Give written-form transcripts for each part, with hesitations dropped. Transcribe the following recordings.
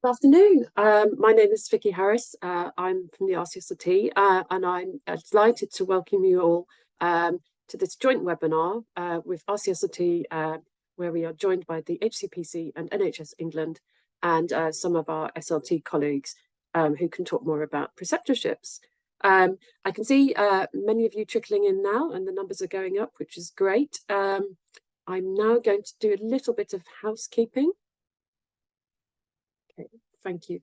Good afternoon. My name is Vicky Harris. I'm from the RCSLT and I'm delighted to welcome you all to this joint webinar with RCSLT, where we are joined by the HCPC and NHS England and some of our SLT colleagues who can talk more about preceptorships. I can see many of you trickling in now and the numbers are going up, which is great. I'm now going to do a little bit of housekeeping. Okay, thank you.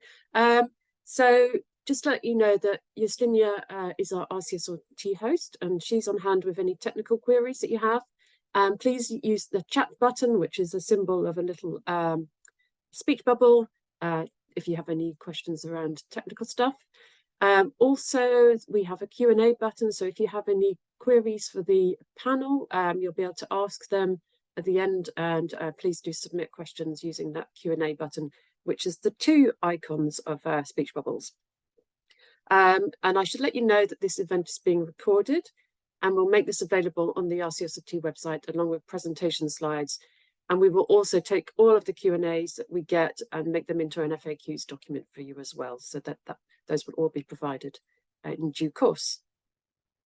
So just to let you know that Justinia is our RCSLT host and she's on hand with any technical queries that you have. Please use the chat button, which is a symbol of a little speech bubble, if you have any questions around technical stuff. Also, we have a Q&A button, so if you have any queries for the panel, you'll be able to ask them at the end, and please do submit questions using that Q&A button, which is the two icons of speech bubbles. And I should let you know that this event is being recorded and we'll make this available on the RCSLT website along with presentation slides. And we will also take all of the Q&As that we get and make them into an FAQs document for you as well, so that those will all be provided in due course.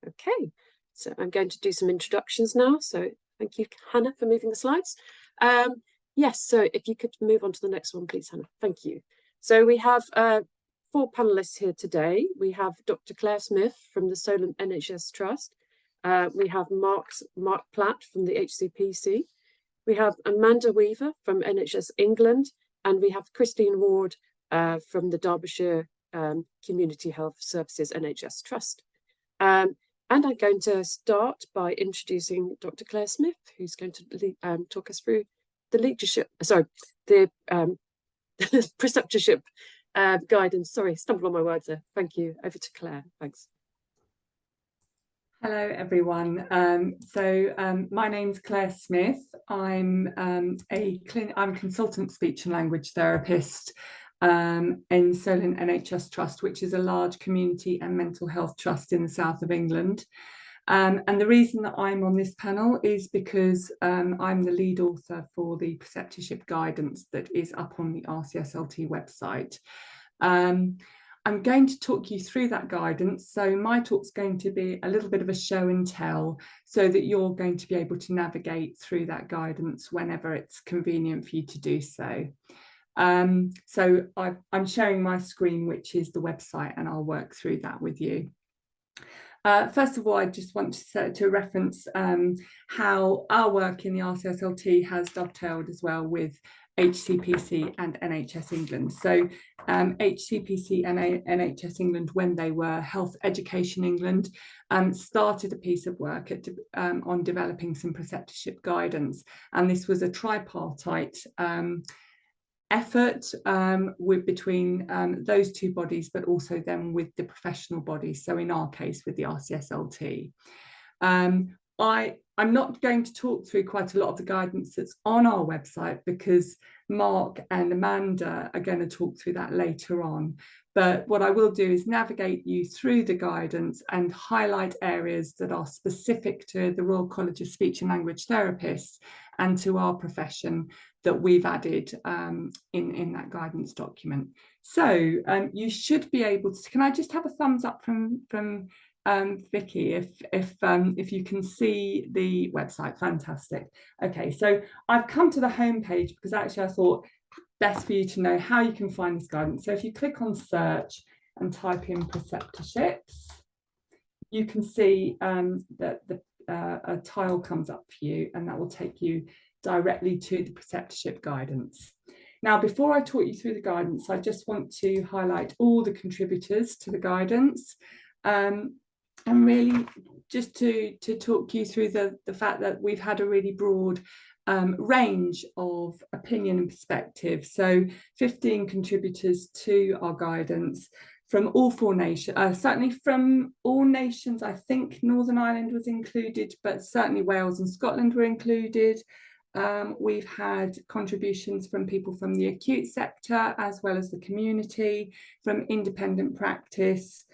Okay, so I'm going to do some introductions now. So thank you, Hannah, for moving the slides. Yes, so if you could move on to the next one, please, Hannah. Thank you. So we have 4 panelists here today. We have Dr. Claire Smith from the Solent NHS Trust. We have Mark Platt from the HCPC. We have Amanda Weaver from NHS England, and we have Christine Ward from the Derbyshire Community Health Services NHS Trust. And I'm going to start by introducing Dr. Claire Smith, who's going to talk us through the leadership, the preceptorship guidance. Sorry, stumbled on my words there. Thank you. Over to Claire. Thanks. Hello, everyone. My name's Claire Smith. I'm consultant speech and language therapist in Solent NHS Trust, which is a large community and mental health trust in the south of England. And the reason that I'm on this panel is because I'm the lead author for the preceptorship guidance that is up on the RCSLT website. I'm going to talk you through that guidance. So my talk's going to be a little bit of a show and tell so that you're going to be able to navigate through that guidance whenever it's convenient for you to do so. I'm sharing my screen, which is the website, and I'll work through that with you. First of all, I just want to reference how our work in the RCSLT has dovetailed as well with HCPC and NHS England. So HCPC and NHS England, when they were Health Education England, started a piece of work on developing some preceptorship guidance. And this was a tripartite effort between those two bodies, but also then with the professional bodies. So in our case, with the RCSLT. I'm not going to talk through quite a lot of the guidance that's on our website because Mark and Amanda are going to talk through that later on. But what I will do is navigate you through the guidance and highlight areas that are specific to the Royal College of Speech and Language Therapists and to our profession that we've added in that guidance document. So you should be able to, can I just have a thumbs up from Vicky, if you can see the website? Fantastic. Okay, so I've come to the home page because actually I thought best for you to know how you can find this guidance. So if you click on search and type in preceptorships, you can see that a tile comes up for you, and that will take you directly to the preceptorship guidance. Now, before I talk you through the guidance, I just want to highlight all the contributors to the guidance. And really just to talk you through the fact that we've had a really broad range of opinion and perspective. So 15 contributors to our guidance from all 4 nations, certainly from all nations. I think Northern Ireland was included, but certainly Wales and Scotland were included. We've had contributions from people from the acute sector as well as the community, from independent practice,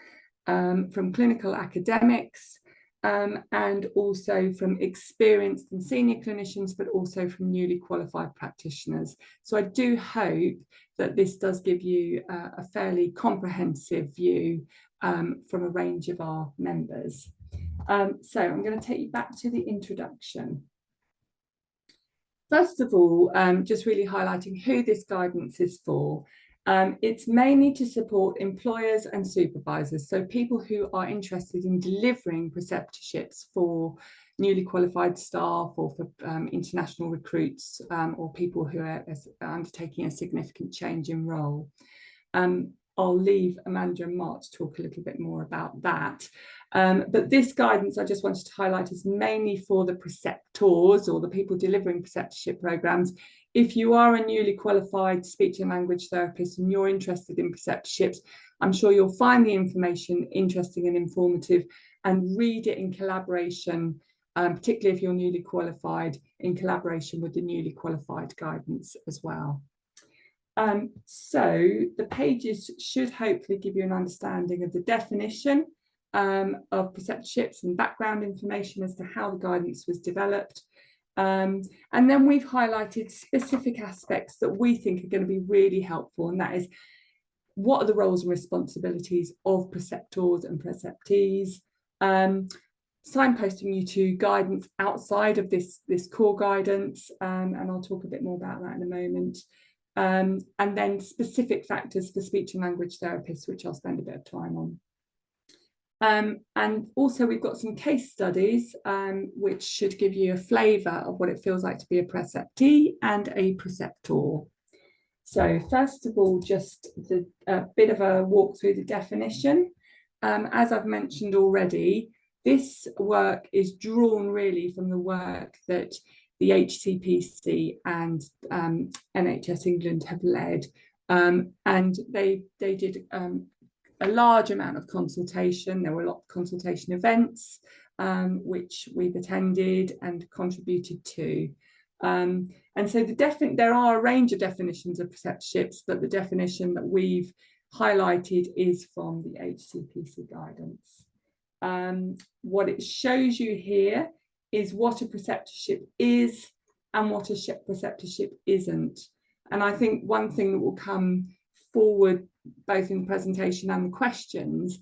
from clinical academics, and also from experienced and senior clinicians, but also from newly qualified practitioners. So I do hope that this does give you a fairly comprehensive view from a range of our members. So I'm going to take you back to the introduction. First of all, just really highlighting who this guidance is for. It's mainly to support employers and supervisors, so people who are interested in delivering preceptorships for newly qualified staff or for international recruits or people who are undertaking a significant change in role. I'll leave Amanda and Mark to talk a little bit more about that. But this guidance I just wanted to highlight is mainly for the preceptors or the people delivering preceptorship programmes. If you are a newly qualified speech and language therapist and you're interested in preceptorships, I'm sure you'll find the information interesting and informative and read it in collaboration, particularly if you're newly qualified, in collaboration with the newly qualified guidance as well. So the pages should hopefully give you an understanding of the definition of preceptorships and background information as to how the guidance was developed. And then we've highlighted specific aspects that we think are going to be really helpful, and that is, what are the roles and responsibilities of preceptors and preceptees, signposting you to guidance outside of this core guidance, and I'll talk a bit more about that in a moment. And then specific factors for speech and language therapists, which I'll spend a bit of time on. And also we've got some case studies which should give you a flavour of what it feels like to be a preceptee and a preceptor. So first of all, just a bit of a walk through the definition. As I've mentioned already, this work is drawn really from the work that the HCPC and NHS England have led, and they did a large amount of consultation. There were a lot of consultation events which we've attended and contributed to. And so there are a range of definitions of preceptorships, but the definition that we've highlighted is from the HCPC guidance. What it shows you here is what a preceptorship is and what a preceptorship isn't. And I think one thing that will come forward both in the presentation and the questions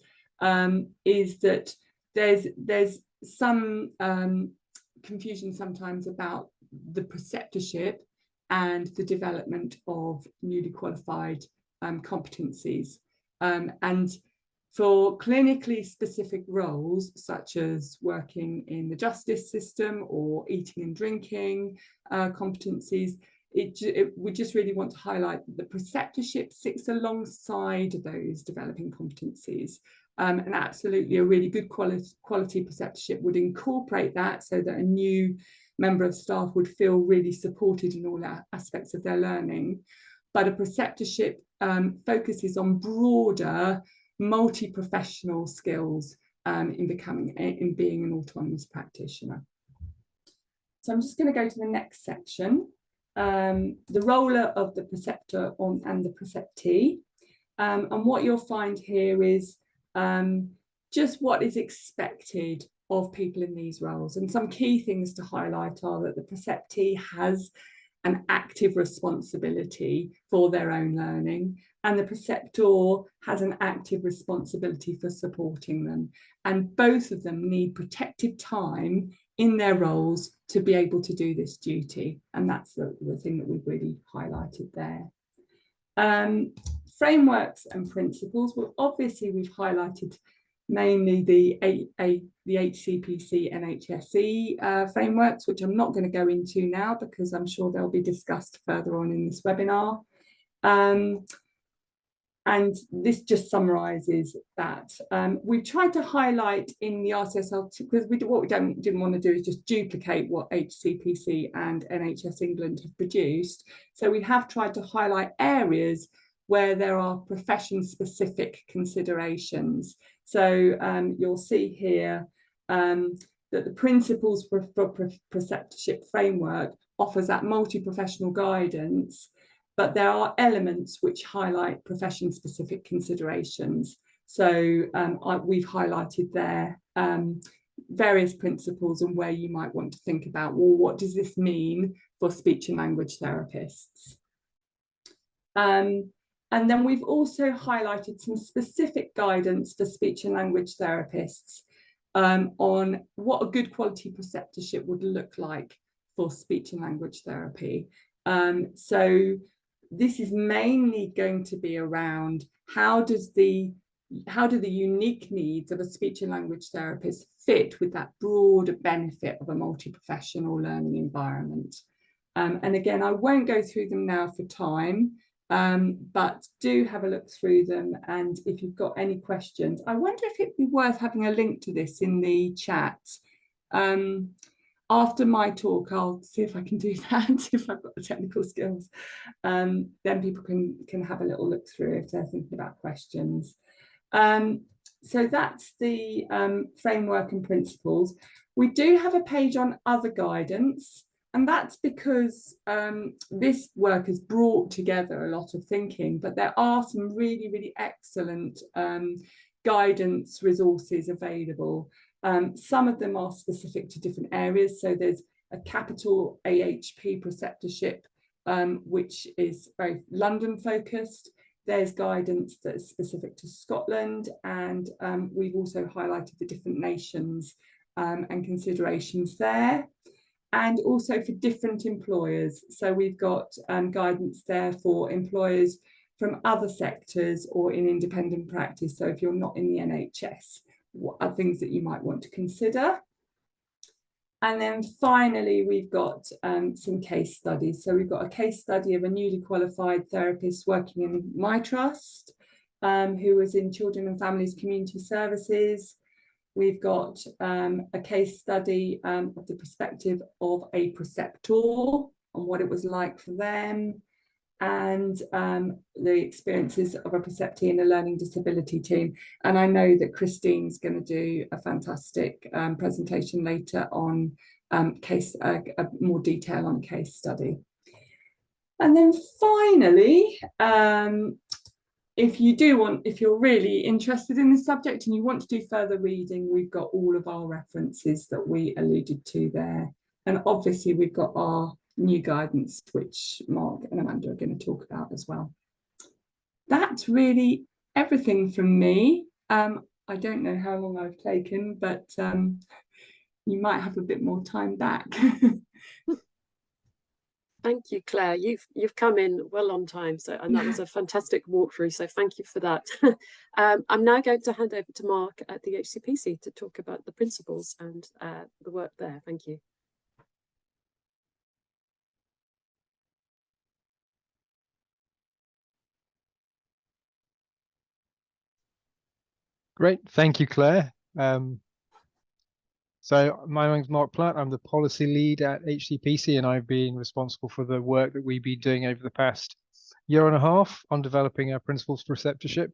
is that there's some confusion sometimes about the preceptorship and the development of newly qualified competencies. And for clinically specific roles, such as working in the justice system or eating and drinking competencies, we just really want to highlight that the preceptorship sits alongside those developing competencies. And absolutely a really good quality preceptorship would incorporate that, so that a new member of staff would feel really supported in all aspects of their learning. But a preceptorship focuses on broader multi-professional skills in being an autonomous practitioner. So I'm just going to go to the next section, the role of the preceptor and the preceptee. And what you'll find here is just what is expected of people in these roles. And some key things to highlight are that the preceptee has an active responsibility for their own learning, and the preceptor has an active responsibility for supporting them. And both of them need protected time in their roles to be able to do this duty. And that's the thing that we've really highlighted there. Frameworks and principles, well, obviously we've highlighted mainly the HCPC and NHSE frameworks, which I'm not going to go into now because I'm sure they'll be discussed further on in this webinar. And this just summarises that. We tried to highlight in the RCSLT, because what we didn't want to do is just duplicate what HCPC and NHS England have produced. So we have tried to highlight areas where there are profession-specific considerations. So you'll see here that the principles for preceptorship framework offers that multi-professional guidance, but there are elements which highlight profession-specific considerations. So we've highlighted there various principles and where you might want to think about, well, what does this mean for speech and language therapists? And then we've also highlighted some specific guidance for speech and language therapists on what a good quality preceptorship would look like for speech and language therapy. So this is mainly going to be around how do the unique needs of a speech and language therapist fit with that broader benefit of a multi-professional learning environment. And again, I won't go through them now for time, but do have a look through them. And if you've got any questions, I wonder if it'd be worth having a link to this in the chat. After my talk, I'll see if I can do that, if I've got the technical skills. Then people can have a little look through if they're thinking about questions. So that's the framework and principles. We do have a page on other guidance, and that's because this work has brought together a lot of thinking, but there are some really, really excellent guidance resources available. Some of them are specific to different areas. So there's a capital AHP preceptorship, which is very London focused. There's guidance that's specific to Scotland, and we've also highlighted the different nations and considerations there. And also for different employers. So we've got guidance there for employers from other sectors or in independent practice. So if you're not in the NHS, what are things that you might want to consider? And then finally, we've got some case studies. So we've got a case study of a newly qualified therapist working in my trust, who was in Children and Families Community Services. We've got a case study of the perspective of a preceptor on what it was like for them, and the experiences of a preceptor in a learning disability team. And I know that Christine's going to do a fantastic presentation later on more detail on case study. And then finally, if you're really interested in this subject and you want to do further reading, we've got all of our references that we alluded to there. And obviously we've got our new guidance, which Mark and Amanda are going to talk about as well. That's really everything from me. I don't know how long I've taken, but you might have a bit more time back. Thank you, Claire. You've come in well on time, and that was a fantastic walkthrough. So thank you for that. I'm now going to hand over to Mark at the HCPC to talk about the principles and the work there. Thank you. Great, thank you, Claire. So my name's Mark Platt. I'm the policy lead at HCPC, and I've been responsible for the work that we've been doing over the past year and a half on developing our principles for preceptorship.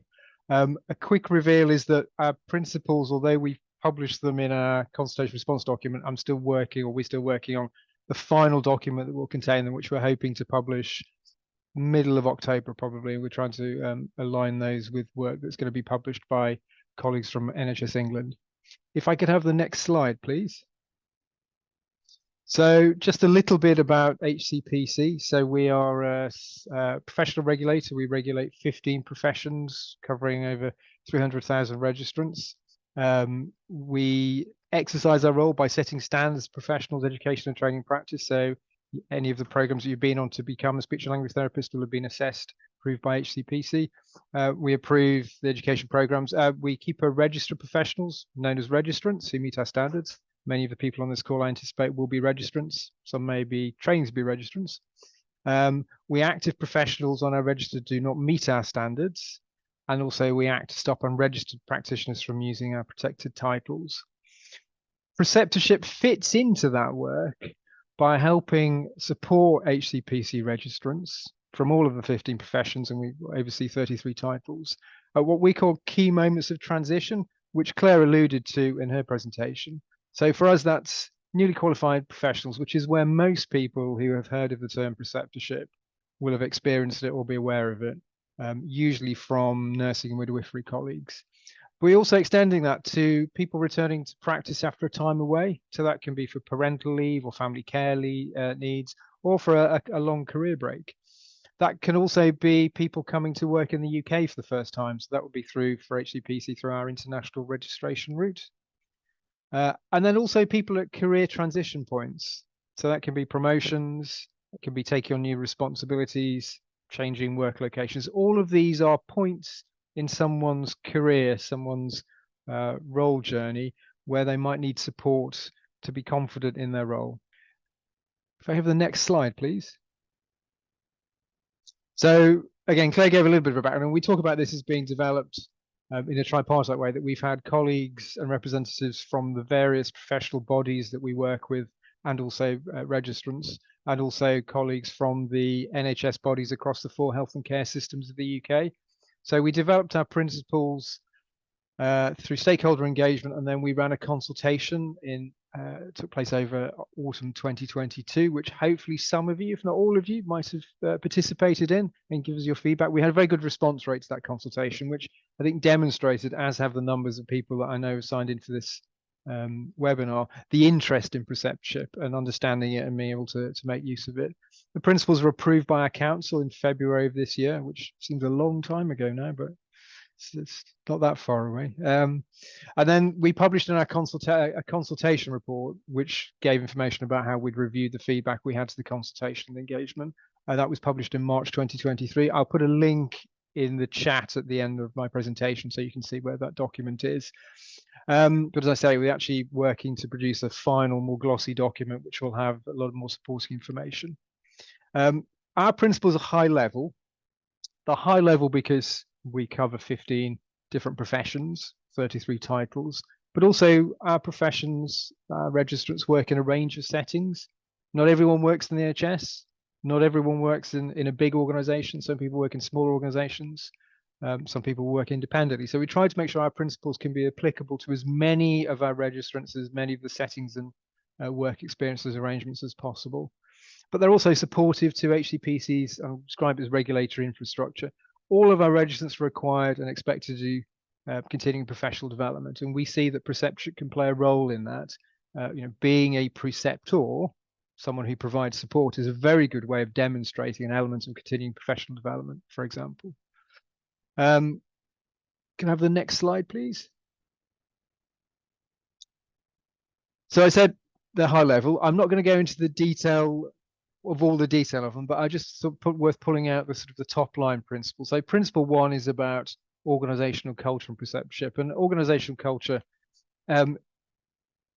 A quick reveal is that our principles, although we've published them in our consultation response document, we're still working on the final document that will contain them, which we're hoping to publish middle of October probably. We're trying to align those with work that's going to be published by colleagues from NHS England. If I could have the next slide, please. So just a little bit about HCPC. So we are a professional regulator. We regulate 15 professions covering over 300,000 registrants. We exercise our role by setting standards, professionals, education and training practice. So any of the programs that you've been on to become a speech and language therapist will have been assessed, approved by HCPC. We approve the education programs. We keep a register of professionals known as registrants who meet our standards. Many of the people on this call I anticipate will be registrants. Some may be trained to be registrants. We active professionals on our register do not meet our standards. And also we act to stop unregistered practitioners from using our protected titles. Preceptorship fits into that work by helping support HCPC registrants from all of the 15 professions, and we oversee 33 titles, at what we call key moments of transition, which Claire alluded to in her presentation. So for us, that's newly qualified professionals, which is where most people who have heard of the term preceptorship will have experienced it or be aware of it, usually from nursing and midwifery colleagues. We're also extending that to people returning to practice after a time away. So that can be for parental leave or family care needs, or for a long career break. That can also be people coming to work in the UK for the first time. So that would be for HCPC through our international registration route. And then also people at career transition points. So that can be promotions, it can be taking on new responsibilities, changing work locations. All of these are points in someone's career, someone's role journey, where they might need support to be confident in their role. If I have the next slide, please. So again, Claire gave a little bit of a background, and we talk about this as being developed in a tripartite way, that we've had colleagues and representatives from the various professional bodies that we work with, and also registrants, and also colleagues from the NHS bodies across the 4 health and care systems of the UK. So we developed our principles through stakeholder engagement, and then we ran a consultation took place over autumn 2022, which hopefully some of you, if not all of you, might have participated in, and give us your feedback. We had a very good response rate to that consultation, which I think demonstrated, as have the numbers of people that I know have signed in for this webinar, the interest in preceptorship and understanding it and being able to make use of it. The principles were approved by our council in February of this year, which seems a long time ago now, but it's not that far away. And then we published in our consultation report, which gave information about how we'd reviewed the feedback we had to the consultation and engagement. That was published in March 2023. I'll put a link in the chat at the end of my presentation so you can see where that document is. But as I say, we're actually working to produce a final, more glossy document, which will have a lot more supporting information. Our principles are high level. They're high level because we cover 15 different professions, 33 titles, but also our professions, registrants work in a range of settings. Not everyone works in the NHS. Not everyone works in a big organization. Some people work in smaller organizations. Some people work independently. So we try to make sure our principles can be applicable to as many of our registrants, as many of the settings and work experiences arrangements as possible. But they're also supportive to HCPC's, I'll describe it as regulatory infrastructure. All of our registrants are required and expected to do continuing professional development, and we see that preceptorship can play a role in that. Being a preceptor, someone who provides support, is a very good way of demonstrating an element of continuing professional development, for example. Can I have the next slide, please? So I said they're high level. I'm not going to go into the detail of all the detail of them, but I just thought worth pulling out the sort of the top line principles. So principle 1 is about organizational culture and preceptorship, and organizational culture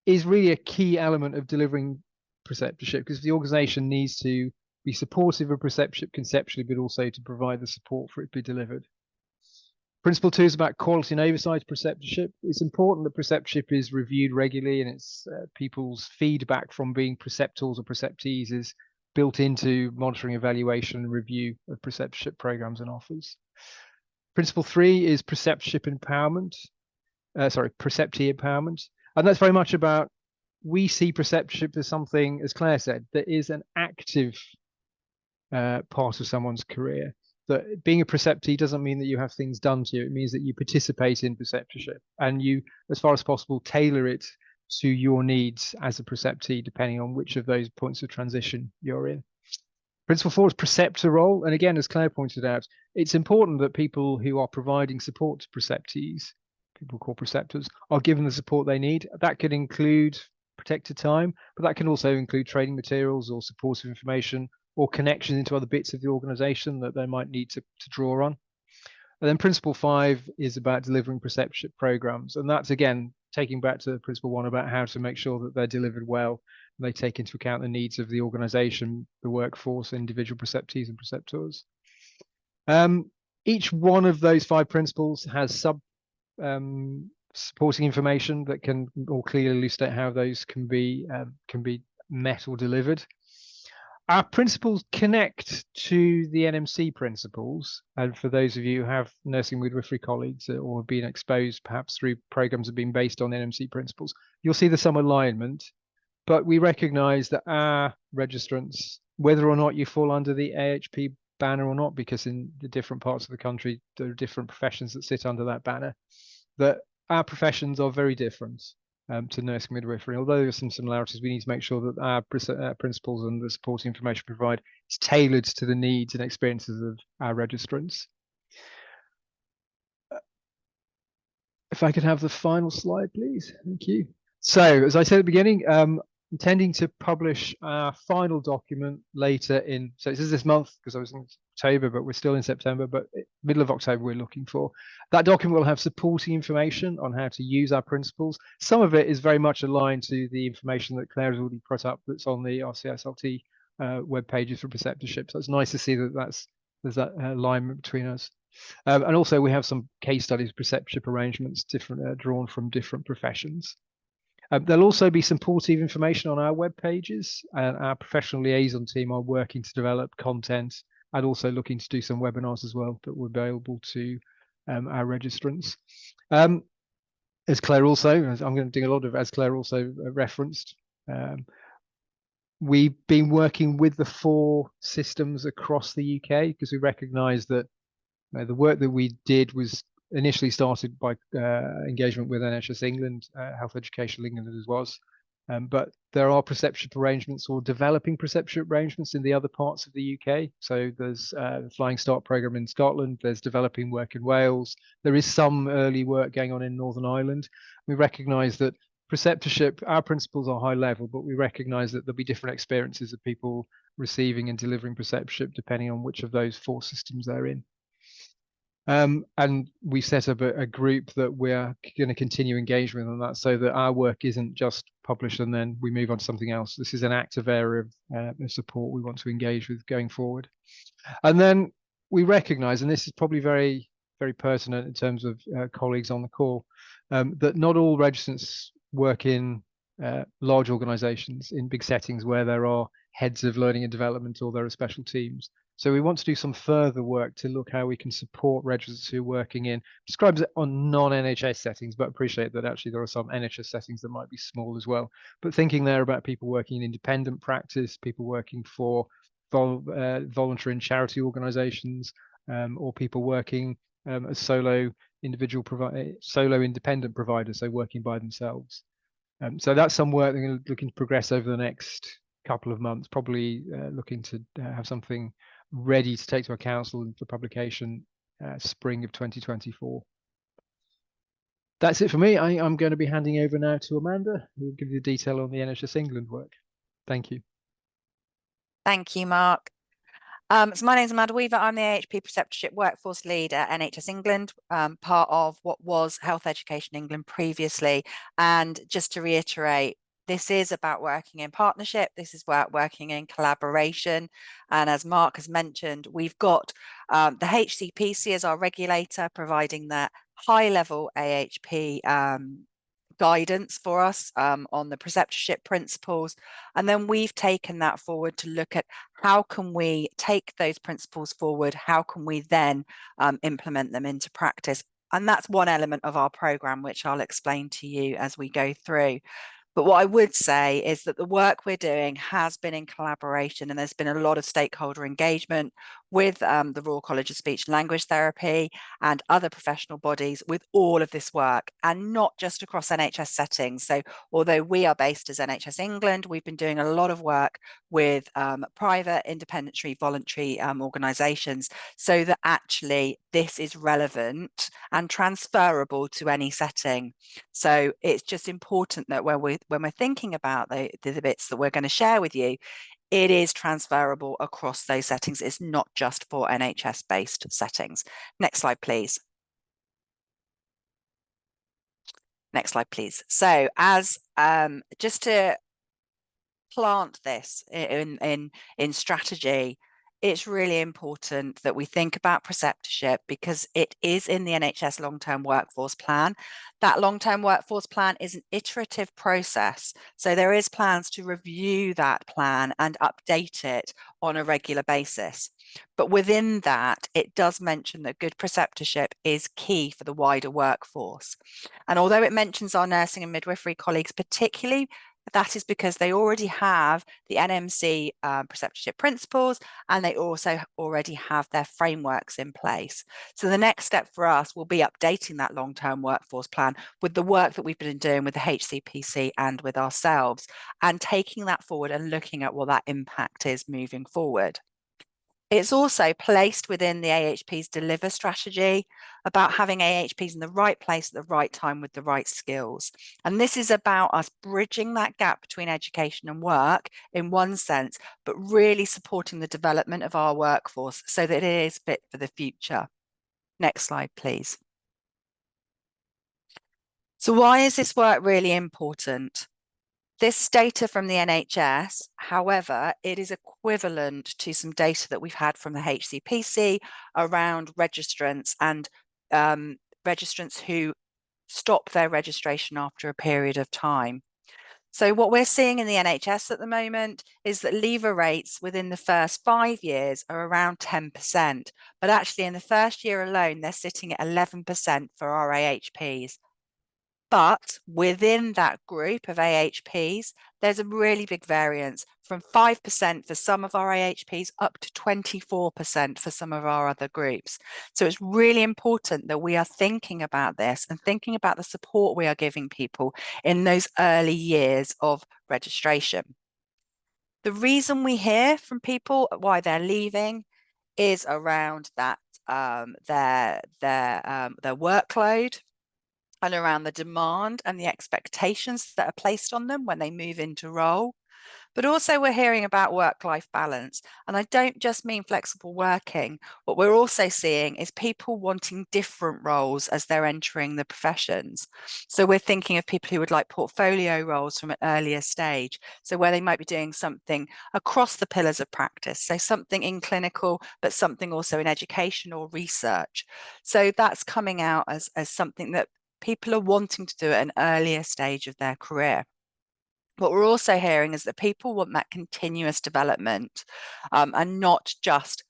is really a key element of delivering preceptorship, because the organization needs to be supportive of preceptorship conceptually, but also to provide the support for it to be delivered. Principle 2 is about quality and oversight of preceptorship. It's important that preceptorship is reviewed regularly, and it's people's feedback from being preceptors or preceptees is built into monitoring, evaluation, and review of preceptorship programs and offers. Principle 3 is preceptorship empowerment. Preceptee empowerment. And that's very much about, we see preceptorship as something, as Claire said, that is an active part of someone's career. That being a preceptee doesn't mean that you have things done to you. It means that you participate in preceptorship, and you, as far as possible, tailor it to your needs as a preceptee, depending on which of those points of transition you're in. Principle 4 is preceptor role. And again, as Claire pointed out, it's important that people who are providing support to preceptees, people called preceptors, are given the support they need. That could include protected time, but that can also include training materials or supportive information or connections into other bits of the organization that they might need to draw on. And then principle 5 is about delivering preceptorship programs. And that's, again, taking back to principle 1 about how to make sure that they're delivered well, and they take into account the needs of the organization, the workforce, individual preceptees and preceptors. Each one of those 5 principles has supporting information that can more clearly elucidate how those can be met or delivered. Our principles connect to the NMC principles, and for those of you who have nursing midwifery colleagues or have been exposed perhaps through programs that have been based on NMC principles, you'll see there's some alignment, but we recognise that our registrants, whether or not you fall under the AHP banner or not, because in the different parts of the country there are different professions that sit under that banner, that our professions are very different to nursing midwifery. Although there are some similarities, we need to make sure that our principles and the supporting information we provide is tailored to the needs and experiences of our registrants. If I could have the final slide, please. Thank you. So, as I said at the beginning, intending to publish our final document later in, so this is this month because I was in October, but we're still in September, but middle of October we're looking for. That document will have supporting information on how to use our principles. Some of it is very much aligned to the information that Claire has already put up that's on the RCSLT web pages for preceptorship. So it's nice to see that there's that alignment between us. And also we have some case studies, preceptorship arrangements, different drawn from different professions. There'll also be supportive information on our web pages, and our professional liaison team are working to develop content and also looking to do some webinars as well that will be available to our registrants. As Claire also, I'm going to do a lot of, as Claire also referenced, we've been working with the 4 systems across the UK because we recognise that the work that we did was initially started by engagement with NHS England, Health Education England as was, but there are preceptorship arrangements or developing preceptorship arrangements in the other parts of the UK. So there's the Flying Start programme in Scotland, there's developing work in Wales, there is some early work going on in Northern Ireland. We recognise that preceptorship, our principles are high level, but we recognise that there'll be different experiences of people receiving and delivering preceptorship depending on which of those 4 systems they're in. And we set up a group that we're going to continue engagement on that, so that our work isn't just published and then we move on to something else. This is an active area of support we want to engage with going forward. And then we recognise, and this is probably very, very pertinent in terms of colleagues on the call, that not all registrants work in large organisations, in big settings where there are heads of learning and development or there are special teams. So we want to do some further work to look how we can support registrants who are working in, describes it on non-NHS settings, but appreciate that actually there are some NHS settings that might be small as well. But thinking there about people working in independent practice, people working for voluntary and charity organisations, or people working as solo independent providers, so working by themselves. So that's some work that we're looking to progress over the next couple of months, probably looking to have something ready to take to a council for publication spring of 2024. That's it for me. I'm going to be handing over now to Amanda, who will give you the detail on the NHS England work. Thank you. Thank you, Mark. So my name is Amanda Weaver. I'm the AHP Preceptorship Workforce Lead at NHS England, part of what was Health Education England previously. And just to reiterate, this is about working in partnership. This is about working in collaboration. And as Mark has mentioned, we've got the HCPC as our regulator, providing that high-level AHP guidance for us on the preceptorship principles. And then we've taken that forward to look at how can we take those principles forward? How can we then implement them into practice? And that's one element of our programme, which I'll explain to you as we go through. But what I would say is that the work we're doing has been in collaboration, and there's been a lot of stakeholder engagement with the Royal College of Speech and Language Therapy and other professional bodies with all of this work, and not just across NHS settings. So although we are based as NHS England, we've been doing a lot of work with private, independent, voluntary organisations, so that actually this is relevant and transferable to any setting. So it's just important that when we're thinking about the bits that we're going to share with you, it is transferable across those settings. It's not just for NHS-based settings. Next slide, please. Next slide, please. So as just to plant this in strategy, it's really important that we think about preceptorship because it is in the NHS long-term workforce plan. That long-term workforce plan is an iterative process. So there is plans to review that plan and update it on a regular basis. But within that, it does mention that good preceptorship is key for the wider workforce. And although it mentions our nursing and midwifery colleagues particularly, That is because they already have the NMC preceptorship principles, and they also already have their frameworks in place. So the next step for us will be updating that long-term workforce plan with the work that we've been doing with the HCPC and with ourselves, and taking that forward and looking at what that impact is moving forward. It's also placed within the AHP's deliver strategy about having AHPs in the right place at the right time with the right skills. And this is about us bridging that gap between education and work in one sense, but really supporting the development of our workforce so that it is fit for the future. Next slide, please. So why is this work really important? This data from the NHS, however, it is equivalent to some data that we've had from the HCPC around registrants and registrants who stop their registration after a period of time. So what we're seeing in the NHS at the moment is that leaver rates within the first 5 years are around 10%, but actually in the first year alone, they're sitting at 11% for our AHPs. But within that group of AHPs, there's a really big variance from 5% for some of our AHPs up to 24% for some of our other groups. So it's really important that we are thinking about this and thinking about the support we are giving people in those early years of registration. The reason we hear from people why they're leaving is around that their workload, and around the demand and the expectations that are placed on them when they move into role. But also we're hearing about work-life balance. And I don't just mean flexible working. What we're also seeing is people wanting different roles as they're entering the professions. So we're thinking of people who would like portfolio roles from an earlier stage. So where they might be doing something across the pillars of practice. So something in clinical, but something also in education or research. So that's coming out as something that people are wanting to do at an earlier stage of their career. What we're also hearing is that people want that continuous development and not just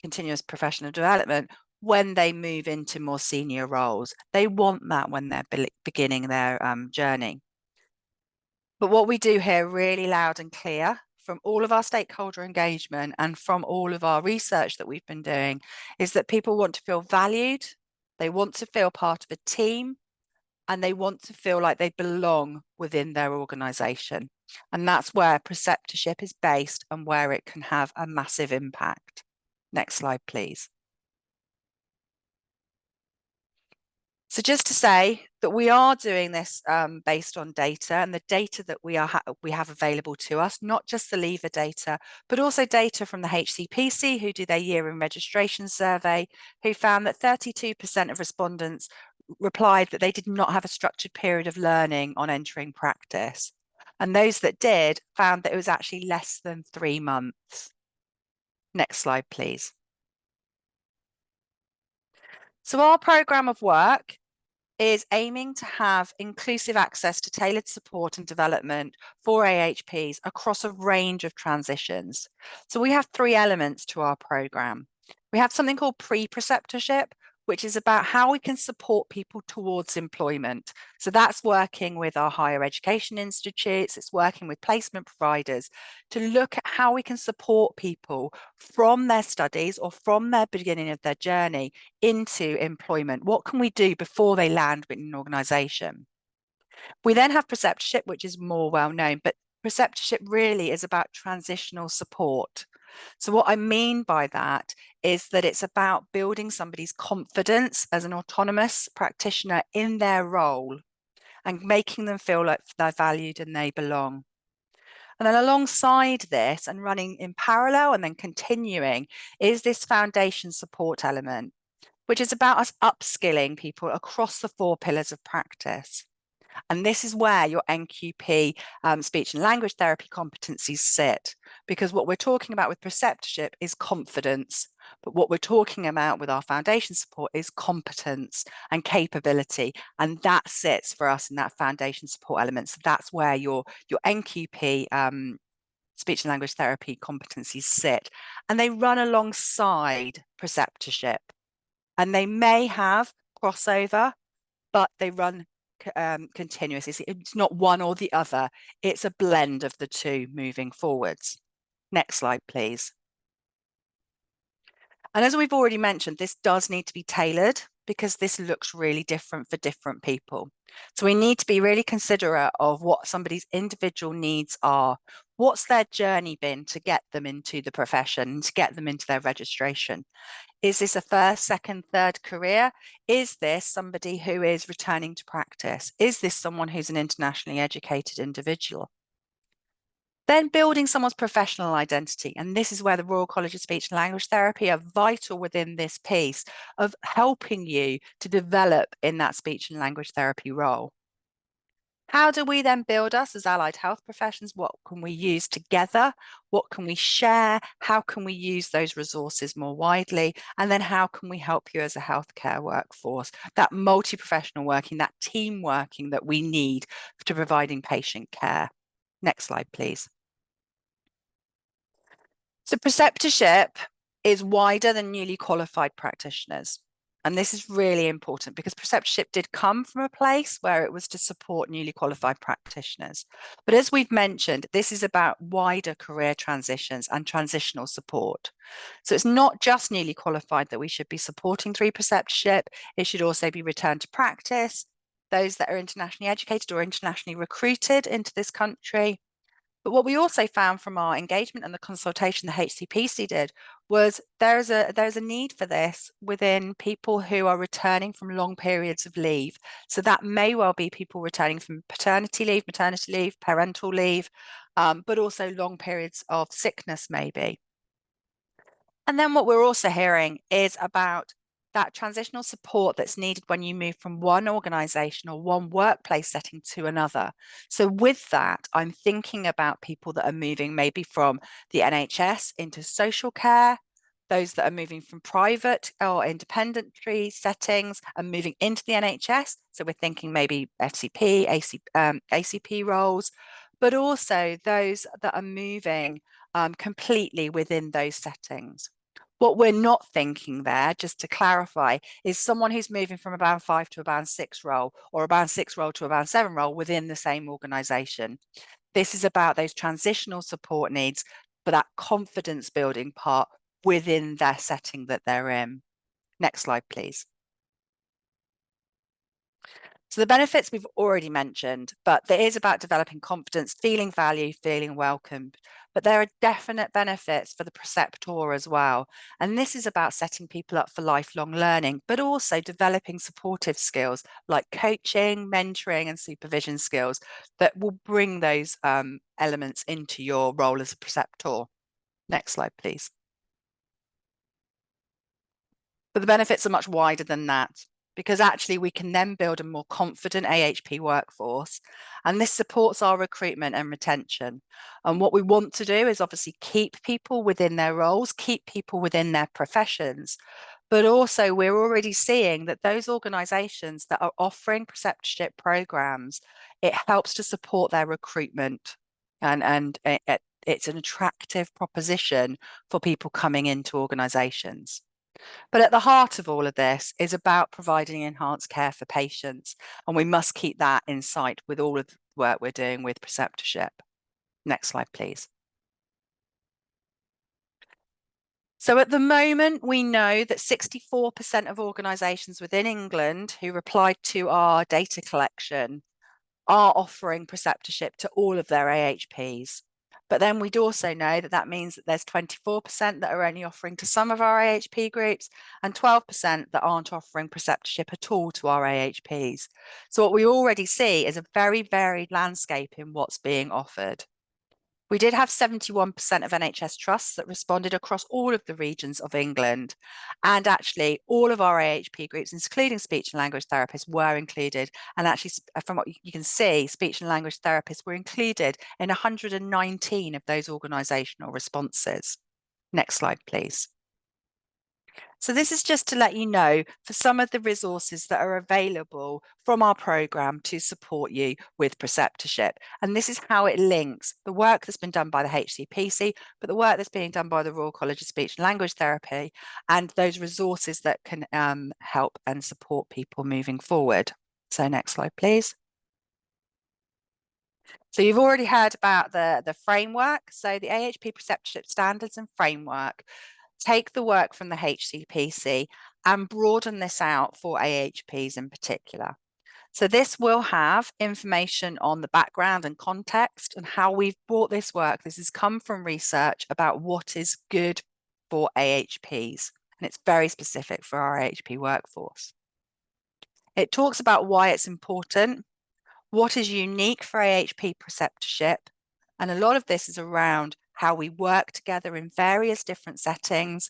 continuous professional development when they move into more senior roles. They want that when they're beginning their journey. But what we do hear really loud and clear from all of our stakeholder engagement and from all of our research that we've been doing is that people want to feel valued, they want to feel part of a team, and they want to feel like they belong within their organisation. And that's where preceptorship is based and where it can have a massive impact. Next slide, please. So just to say that we are doing this based on data, and the data that we have available to us, not just the leaver data, but also data from the HCPC, who do their year in registration survey, who found that 32% of respondents replied that they did not have a structured period of learning on entering practice. And those that did found that it was actually less than 3 months. Next slide, please. So our programme of work is aiming to have inclusive access to tailored support and development for AHPs across a range of transitions. So we have 3 elements to our programme. We have something called pre-preceptorship, which is about how we can support people towards employment. So that's working with our higher education institutes, it's working with placement providers to look at how we can support people from their studies or from their beginning of their journey into employment. What can we do before they land in an organisation? We then have preceptorship, which is more well known, but preceptorship really is about transitional support. So what I mean by that is that it's about building somebody's confidence as an autonomous practitioner in their role and making them feel like they're valued and they belong. And then alongside this and running in parallel and then continuing is this foundation support element, which is about us upskilling people across the 4 pillars of practice. And this is where your NQP speech and language therapy competencies sit, because what we're talking about with preceptorship is confidence, but what we're talking about with our foundation support is competence and capability, and that sits for us in that foundation support element. So that's where your NQP speech and language therapy competencies sit, and they run alongside preceptorship, and they may have crossover, but they run continuous. It's not one or the other. It's a blend of the two moving forwards. Next slide, please. And as we've already mentioned, this does need to be tailored because this looks really different for different people. So we need to be really considerate of what somebody's individual needs are. What's their journey been to get them into the profession, to get them into their registration? Is this a first, second, third career? Is this somebody who is returning to practice? Is this someone who's an internationally educated individual? Then building someone's professional identity. And this is where the Royal College of Speech and Language Therapy are vital within this piece of helping you to develop in that speech and language therapy role. How do we then build us as allied health professions? What can we use together? What can we share? How can we use those resources more widely? And then how can we help you as a healthcare workforce? That multi-professional working, that team working that we need to providing patient care. Next slide, please. So preceptorship is wider than newly qualified practitioners. And this is really important because preceptorship did come from a place where it was to support newly qualified practitioners. But as we've mentioned, this is about wider career transitions and transitional support. So it's not just newly qualified that we should be supporting through preceptorship. It should also be returned to practice, those that are internationally educated or internationally recruited into this country. But what we also found from our engagement and the consultation the HCPC did was there's a need for this within people who are returning from long periods of leave. So that may well be people returning from paternity leave, maternity leave, parental leave, but also long periods of sickness maybe. And then what we're also hearing is about that transitional support that's needed when you move from one organisation or one workplace setting to another. So with that, I'm thinking about people that are moving maybe from the NHS into social care, those that are moving from private or independent settings and moving into the NHS. So we're thinking maybe FCP, ACP roles, but also those that are moving completely within those settings. What we're not thinking there, just to clarify, is someone who's moving from a band 5 to a band 6 role or a band 6 role to a band 7 role within the same organisation. This is about those transitional support needs for that confidence building part within their setting that they're in. Next slide, please. So the benefits we've already mentioned, but it is about developing confidence, feeling valued, feeling welcomed. But there are definite benefits for the preceptor as well. And this is about setting people up for lifelong learning, but also developing supportive skills like coaching, mentoring, and supervision skills that will bring those elements into your role as a preceptor. Next slide, please. But the benefits are much wider than that, because actually we can then build a more confident AHP workforce, and this supports our recruitment and retention. And what we want to do is obviously keep people within their roles, keep people within their professions, but also we're already seeing that those organisations that are offering preceptorship programs, it helps to support their recruitment, and it's an attractive proposition for people coming into organisations. But at the heart of all of this is about providing enhanced care for patients, and we must keep that in sight with all of the work we're doing with preceptorship. Next slide, please. So at the moment, we know that 64% of organisations within England who replied to our data collection are offering preceptorship to all of their AHPs. But then we'd also know that that means that there's 24% that are only offering to some of our AHP groups and 12% that aren't offering preceptorship at all to our AHPs. So what we already see is a very varied landscape in what's being offered. We did have 71% of NHS trusts that responded across all of the regions of England. And actually all of our AHP groups, including speech and language therapists, were included. And actually, from what you can see, speech and language therapists were included in 119 of those organisational responses. Next slide, please. So this is just to let you know for some of the resources that are available from our programme to support you with preceptorship. And this is how it links the work that's been done by the HCPC, but the work that's being done by the Royal College of Speech and Language Therapy, and those resources that can help and support people moving forward. So next slide, please. So you've already heard about the framework. So the AHP Preceptorship Standards and Framework take the work from the HCPC and broaden this out for AHPs in particular. So this will have information on the background and context and how we've brought this work. This has come from research about what is good for AHPs, and it's very specific for our AHP workforce. It talks about why it's important, what is unique for AHP preceptorship, and a lot of this is around how we work together in various different settings,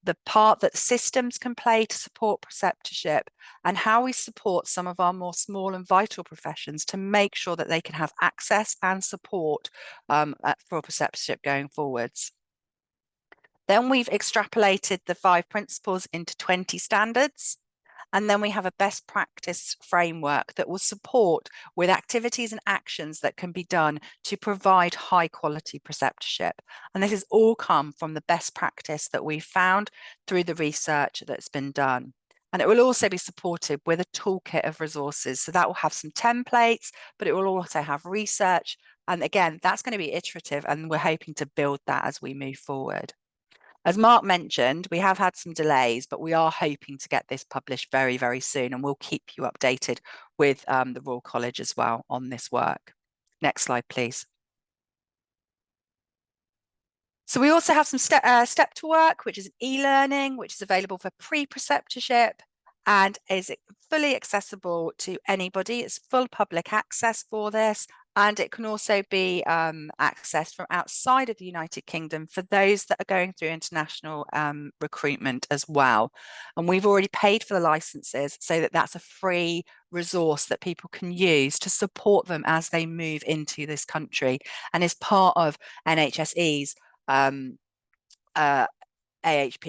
the part that systems can play to support preceptorship, and how we support some of our more small and vital professions to make sure that they can have access and support for preceptorship going forwards. Then we've extrapolated the 5 principles into 20 standards. And then we have a best practice framework that will support with activities and actions that can be done to provide high quality preceptorship. And this has all come from the best practice that we've found through the research that's been done. And it will also be supported with a toolkit of resources. So that will have some templates, but it will also have research. And again, that's going to be iterative, and we're hoping to build that as we move forward. As Mark mentioned, we have had some delays, but we are hoping to get this published very, very soon, and we'll keep you updated with the Royal College as well on this work. Next slide, please. So we also have some step to work, which is e-learning, which is available for pre-preceptorship and is fully accessible to anybody. It's full public access for this. And it can also be accessed from outside of the United Kingdom for those that are going through international recruitment as well. And we've already paid for the licenses so that that's a free resource that people can use to support them as they move into this country, and is part of NHSE's AHP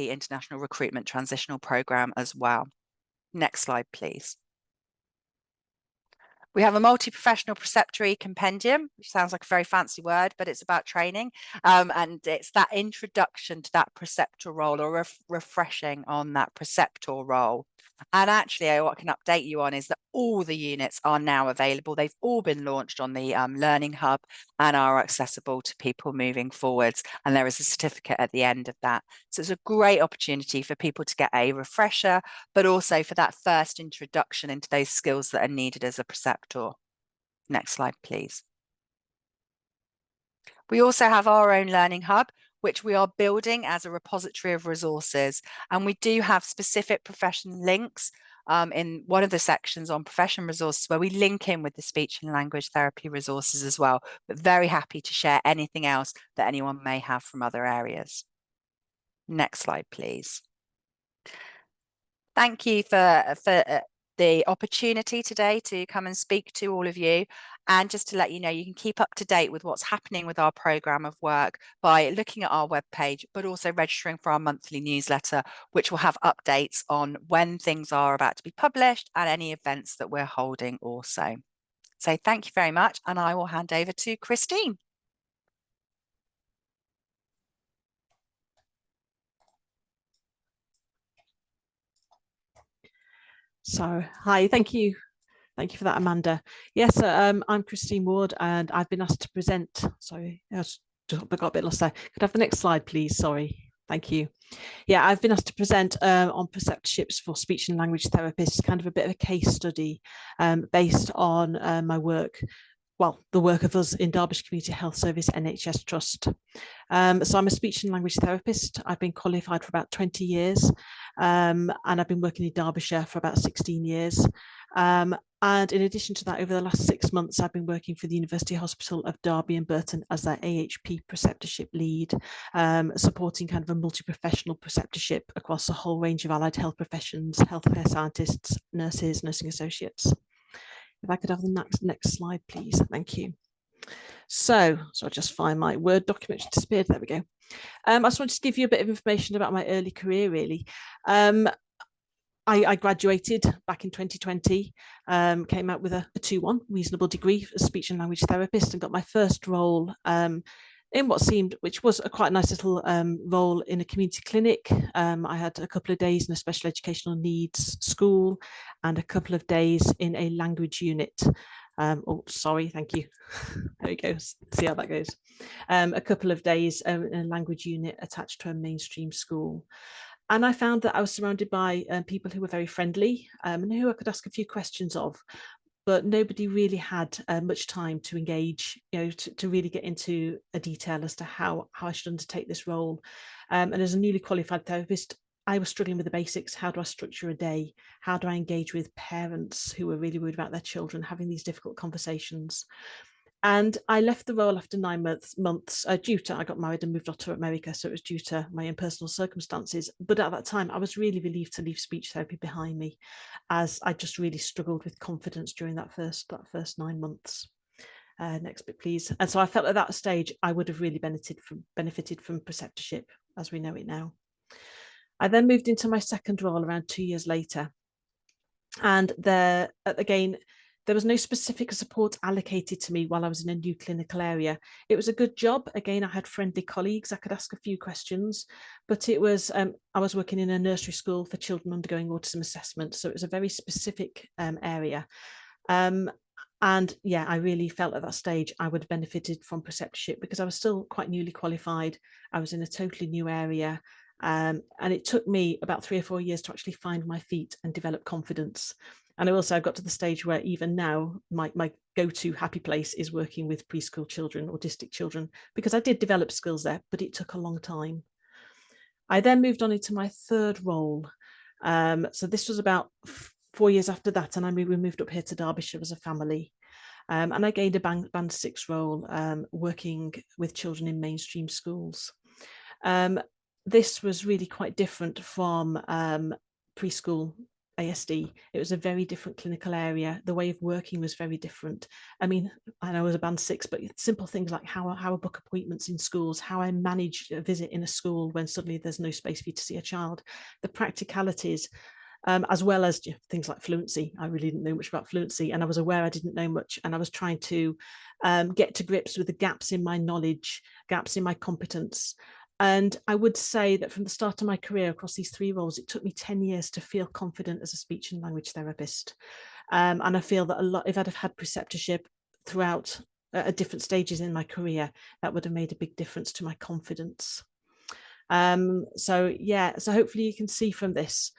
International Recruitment Transitional Programme as well. Next slide, please. We have a multi-professional preceptory compendium, which sounds like a very fancy word, but it's about training. And it's that introduction to that preceptor role, or refreshing on that preceptor role. And actually, what I can update you on is that all the units are now available. They've all been launched on the Learning Hub and are accessible to people moving forwards. And there is a certificate at the end of that. So it's a great opportunity for people to get a refresher, but also for that first introduction into those skills that are needed as a preceptor. Next slide, please. We also have our own Learning Hub, which we are building as a repository of resources. And we do have specific profession links in one of the sections on profession resources, where we link in with the speech and language therapy resources as well, but very happy to share anything else that anyone may have from other areas. Next slide, please. Thank you for the opportunity today to come and speak to all of you. And just to let you know, you can keep up to date with what's happening with our programme of work by looking at our webpage, but also registering for our monthly newsletter, which will have updates on when things are about to be published and any events that we're holding also. So thank you very much, and I will hand over to Christine. So, hi, thank you. Thank you for that, Amanda. Yes, I'm Christine Ward, and I've been asked to present. Sorry, I got a bit lost there. Could I have the next slide, please? Sorry. Thank you. Yeah, I've been asked to present on preceptorships for speech and language therapists, kind of a bit of a case study based on my work. Well, the work of us in Derbyshire Community Health Service NHS Trust. So I'm a speech and language therapist. I've been qualified for about 20 years and I've been working in Derbyshire for about 16 years. And in addition to that, over the last 6 months, I've been working for the University Hospital of Derby and Burton as their AHP preceptorship lead, supporting kind of a multi-professional preceptorship across a whole range of allied health professions, healthcare scientists, nurses, nursing associates. If I could have the next slide, please. Thank you. So I'll just find my Word document, which disappeared. There we go. I just wanted to give you a bit of information about my early career, really. I graduated back in 2020, came out with a 2-1 reasonable degree as speech and language therapist, and got my first role in what seemed, which was a quite nice little role in a community clinic. I had a couple of days in a special educational needs school and a couple of days in a language unit. Oh, sorry, thank you. There we go, see how that goes. A couple of days in a language unit attached to a mainstream school. And I found that I was surrounded by people who were very friendly and who I could ask a few questions of, but nobody really had much time to engage, to really get into a detail as to how I should undertake this role. And as a newly qualified therapist, I was struggling with the basics. How do I structure a day? How do I engage with parents who were really worried about their children, having these difficult conversations? And I left the role after 9 months due to, I got married and moved on to America, so it was due to my own personal circumstances. But at that time, I was really relieved to leave speech therapy behind me, as I just really struggled with confidence during that first 9 months. Next bit, please. And so I felt at that stage I would have really benefited from preceptorship as we know it now. I then moved into my second role around 2 years later, and there again, there was no specific support allocated to me while I was in a new clinical area. It was a good job. Again, I had friendly colleagues. I could ask a few questions, but it was, I was working in a nursery school for children undergoing autism assessment. So it was a very specific area. And yeah, I really felt at that stage I would have benefited from preceptorship because I was still quite newly qualified. I was in a totally new area. And it took me about 3 or 4 years to actually find my feet and develop confidence. And I also got to the stage where even now my go-to happy place is working with preschool children, autistic children, because I did develop skills there, but it took a long time. I then moved on into my third role. So this was about 4 years after that, and we moved up here to Derbyshire as a family. And I gained a band 6 role working with children in mainstream schools. This was really quite different from preschool ASD. It was a very different clinical area. The way of working was very different. I mean, I know I was a band 6, but simple things like how I book appointments in schools, how I manage a visit in a school when suddenly there's no space for you to see a child, the practicalities, as well as things like fluency. I really didn't know much about fluency, and I was aware I didn't know much, and I was trying to get to grips with the gaps in my knowledge, gaps in my competence. And I would say that from the start of my career across these 3 roles, it took me 10 years to feel confident as a speech and language therapist. And I feel that a lot, if I'd have had preceptorship throughout at different stages in my career, that would have made a big difference to my confidence. So hopefully you can see from this,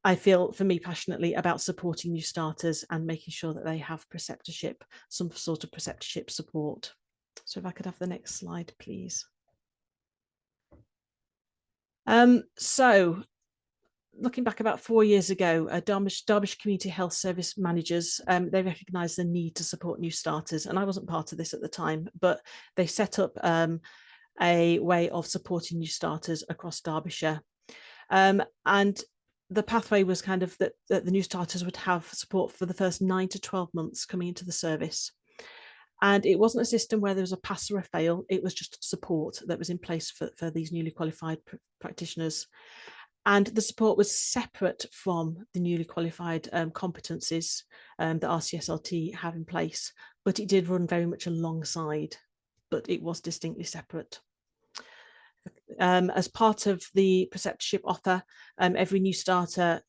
I feel, for me, passionately about supporting new starters and making sure that they have preceptorship, some sort of preceptorship support. So if I could have the next slide, please. So looking back about 4 years ago, Derbyshire Community Health Service managers, they recognised the need to support new starters. And I wasn't part of this at the time, but they set up a way of supporting new starters across Derbyshire. And the pathway was kind of that the new starters would have support for the first 9 to 12 months coming into the service. And it wasn't a system where there was a pass or a fail. It was just support that was in place for these newly qualified practitioners. And the support was separate from the newly qualified competencies that RCSLT have in place, but it did run very much alongside, but it was distinctly separate. As part of the preceptorship offer, every new starter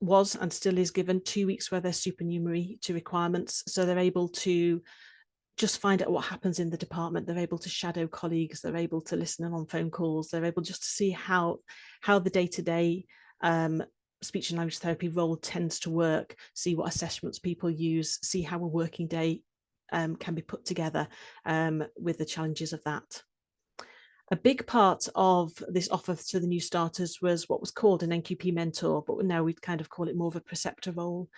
was and still is given 2 weeks where they're supernumerary to requirements. So they're able to just find out what happens in the department. They're able to shadow colleagues. They're able to listen in on phone calls. They're able just to see how the day-to-day speech and language therapy role tends to work, see what assessments people use, see how a working day can be put together with the challenges of that. A big part of this offer to the new starters was what was called an NQP mentor, but now we'd kind of call it more of a preceptor role.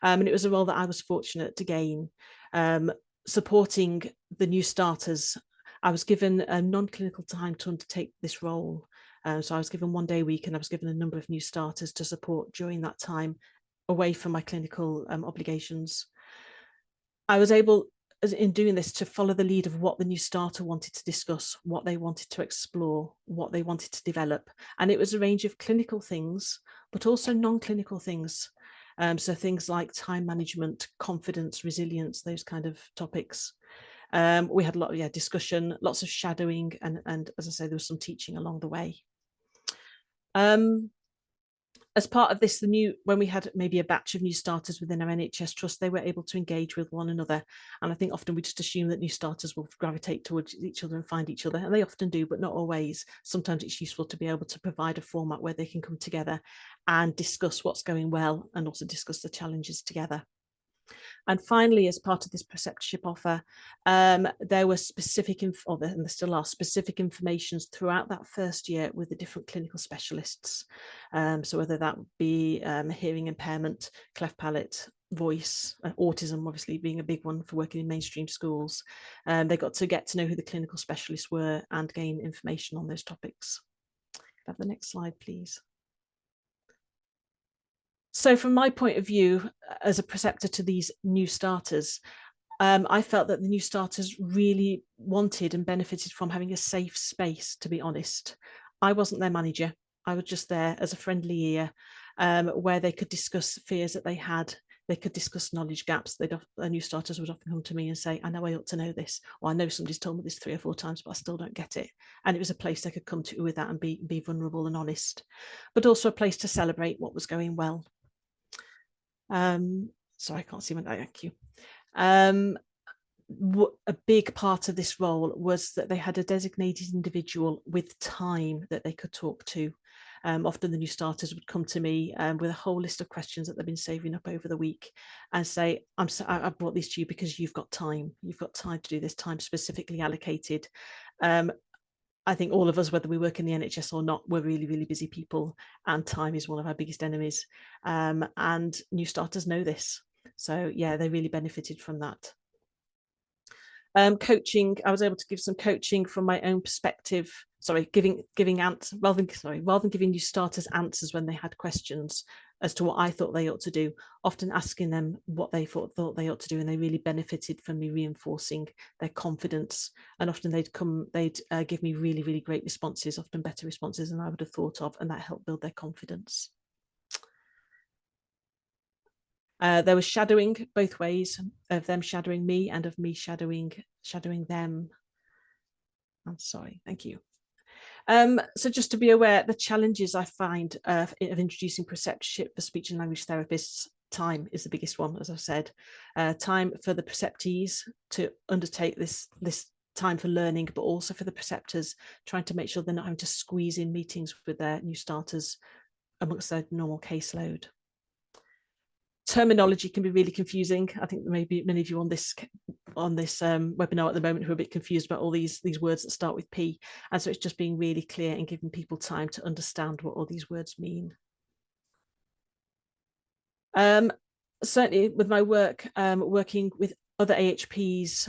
And it was a role that I was fortunate to gain. Supporting the new starters, I was given a non-clinical time to undertake this role. So I was given 1 day a week, and I was given a number of new starters to support during that time away from my clinical obligations. I was able, in doing this, to follow the lead of what the new starter wanted to discuss, what they wanted to explore, what they wanted to develop. And it was a range of clinical things, but also non-clinical things. So things like time management, confidence, resilience, those kind of topics. We had a lot of discussion, lots of shadowing, and as I say, there was some teaching along the way. As part of this, when we had maybe a batch of new starters within our NHS Trust, they were able to engage with one another. And I think often we just assume that new starters will gravitate towards each other and find each other, and they often do, but not always. Sometimes it's useful to be able to provide a format where they can come together and discuss what's going well and also discuss the challenges together. And finally, as part of this preceptorship offer, there were specific, and there still are specific informations throughout that first year with the different clinical specialists. So whether that be hearing impairment, cleft palate, voice, autism obviously being a big one for working in mainstream schools. They got to get to know who the clinical specialists were and gain information on those topics. Have the next slide, please. So from my point of view, as a preceptor to these new starters, I felt that the new starters really wanted and benefited from having a safe space, to be honest. I wasn't their manager. I was just there as a friendly ear, where they could discuss fears that they had. They could discuss knowledge gaps. New starters would often come to me and say, I know I ought to know this, or I know somebody's told me this 3 or 4 times, but I still don't get it. And it was a place they could come to with that and be vulnerable and honest, but also a place to celebrate what was going well. Sorry, I can't see my, thank you. A big part of this role was that they had a designated individual with time that they could talk to. Often the new starters would come to me with a whole list of questions that they've been saving up over the week and say, I brought these to you because you've got time. You've got time to do this, time specifically allocated. I think all of us, whether we work in the NHS or not, we're really, really busy people, and time is one of our biggest enemies. And new starters know this. So yeah, they really benefited from that. Coaching, I was able to give some coaching from my own perspective. Sorry, giving answers rather than giving new starters answers when they had questions as to what I thought they ought to do, often asking them what they thought they ought to do, and they really benefited from me reinforcing their confidence. And often they'd give me really, really great responses, often better responses than I would have thought of, and that helped build their confidence. There was shadowing both ways, of them shadowing me and of me shadowing them. I'm sorry, thank you. So just to be aware, the challenges I find of introducing preceptorship for speech and language therapists, time is the biggest one, as I've said. Time for the preceptees to undertake this time for learning, but also for the preceptors, trying to make sure they're not having to squeeze in meetings with their new starters amongst their normal caseload. Terminology can be really confusing. I think maybe many of you on this webinar at the moment who are a bit confused about all these words that start with P, and so it's just being really clear and giving people time to understand what all these words mean. Certainly with my work, working with other AHPs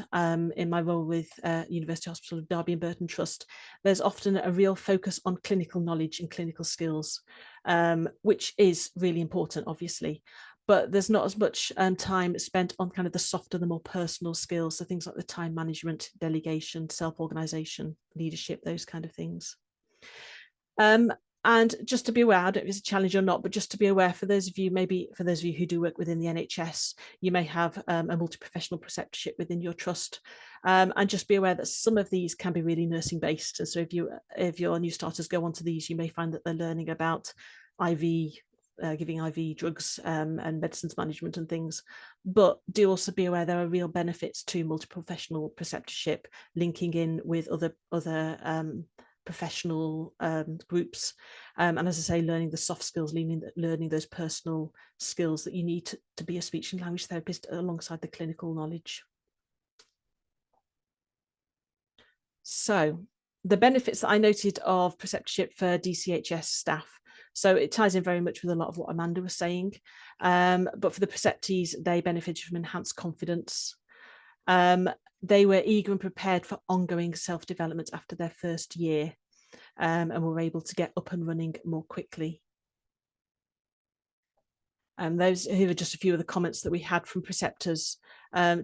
in my role with University Hospital of Derby and Burton Trust, there's often a real focus on clinical knowledge and clinical skills, which is really important, obviously. But there's not as much time spent on kind of the softer, the more personal skills. So things like the time management, delegation, self-organization, leadership, those kind of things. And just to be aware, I don't know if it's a challenge or not, but just to be aware, for those of you who do work within the NHS, you may have a multi-professional preceptorship within your trust. And just be aware that some of these can be really nursing based. And so if your new starters go onto these, you may find that they're learning about giving IV drugs and medicines management and things, but do also be aware there are real benefits to multi-professional preceptorship, linking in with other professional groups, and as I say, learning the soft skills, learning those personal skills that you need to be a speech and language therapist alongside the clinical knowledge. So the benefits that I noted of preceptorship for DCHS staff. So it ties in very much with a lot of what Amanda was saying. But for the preceptees, they benefited from enhanced confidence. They were eager and prepared for ongoing self-development after their first year, and were able to get up and running more quickly. Those here are just a few of the comments that we had from preceptors,